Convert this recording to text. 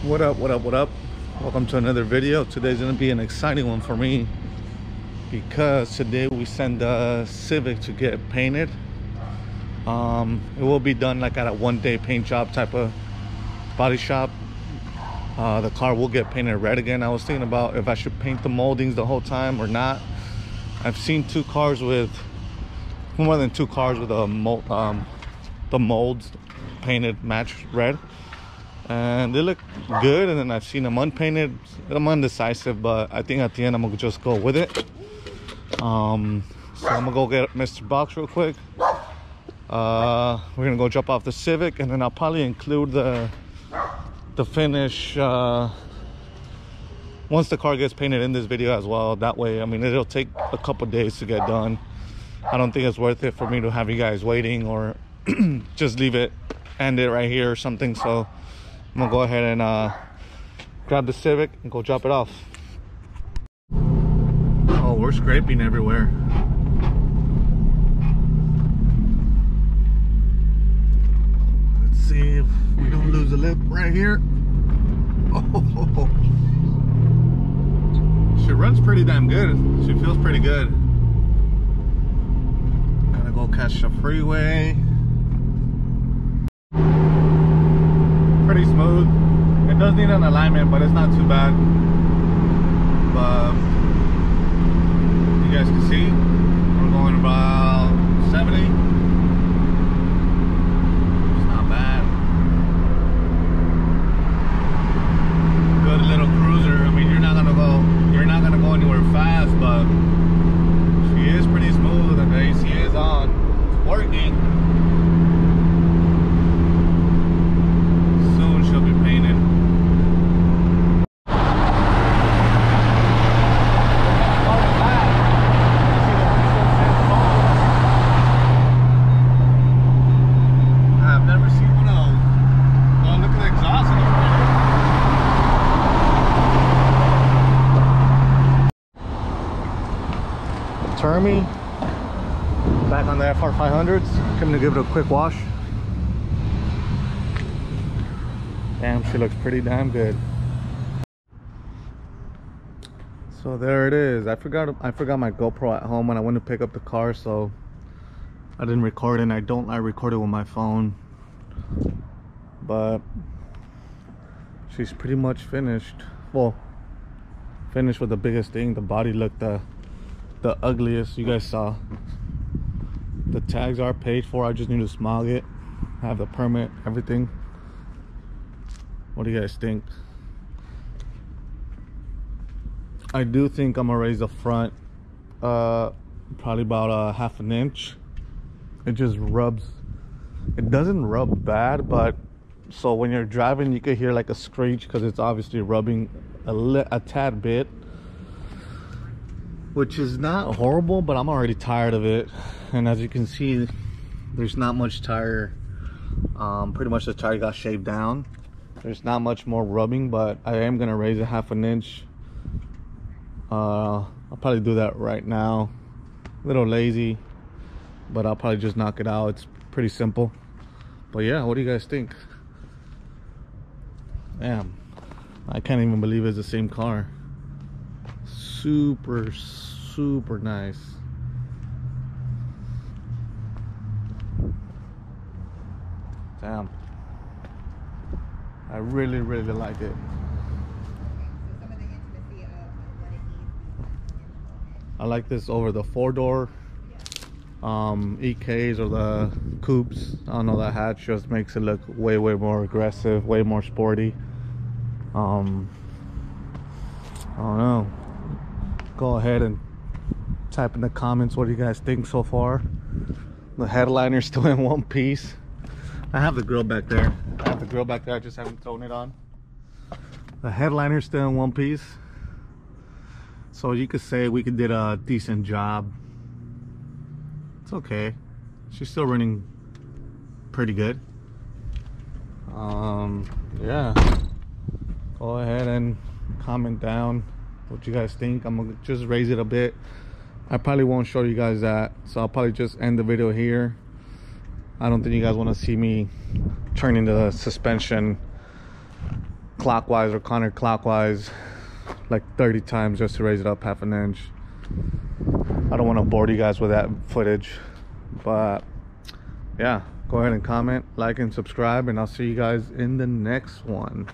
What up, what up, what up? Welcome to another video. Today's gonna be an exciting one for me because today we send the Civic to get painted. It will be done like at a one-day paint job type of body shop. The car will get painted red again. I was thinking about if I should paint the moldings the whole time or not. I've seen more than two cars with the molds painted match red, and they look good. And then I've seen them unpainted. I'm undecisive, but I think at the end I'm gonna just go with it. So I'm gonna go get Mr. Box real quick. We're gonna go drop off the Civic, and then I'll probably include the finish once the car gets painted in this video as well. That way, I mean, it'll take a couple days to get done. I don't think it's worth it for me to have you guys waiting, or just leave it, end it right here or something. So I'm gonna go ahead and grab the Civic and go drop it off. Oh, we're scraping everywhere. Let's see if we don't lose a lip right here. Oh, she runs pretty damn good. She feels pretty good. Gotta go catch the freeway. Pretty smooth. It does need an alignment, but it's not too bad. But you guys can see we're going about 70. It's not bad. Good little cruiser. I mean, you're not gonna go anywhere fast, but she is pretty smooth, and the AC is on. It's working. Soon she'll be painted. I've never seen one of those. Oh, look at the exhaust in it. Termi, back on the FR500s. Coming to give it a quick wash. Damn, she looks pretty damn good. So there it is. I forgot my GoPro at home when I went to pick up the car, so I didn't record it, and I don't like recording with my phone. But she's pretty much finished. Well, finished with the biggest thing. The body looked the ugliest. You guys saw. The tags are paid for. I just need to smog it. I have the permit, everything. What do you guys think? I do think I'm gonna raise the front probably about a half an inch. It just rubs. It doesn't rub bad, but so when you're driving you could hear like a screech because it's obviously rubbing a tad bit, which is not horrible, but I'm already tired of it. And as you can see, there's not much tire. Pretty much the tire got shaved down. There's not much more rubbing, but I am gonna raise it half an inch. I'll probably do that right now. A little lazy, but I'll probably just knock it out. It's pretty simple. But yeah, what do you guys think? Damn, I can't even believe it's the same car. Super nice. Damn, I really like it. I like this over the four-door EKs or the coupes. I don't know, that hatch just makes it look way more aggressive, way more sporty. I don't know. Go ahead and type in the comments what do you guys think so far. The headliner's still in one piece. I have the grill back there. I just haven't thrown it on. The headliner's still in one piece. So you could say we did a decent job. It's okay. She's still running pretty good. Yeah. Go ahead and comment down what you guys think. I'm gonna just raise it a bit. I probably won't show you guys that, so I'll probably just end the video here. I don't think you guys want to see me turning the suspension clockwise or counterclockwise like 30 times just to raise it up half an inch. I don't want to bore you guys with that footage, but yeah, go ahead and comment, like, and subscribe, and I'll see you guys in the next one.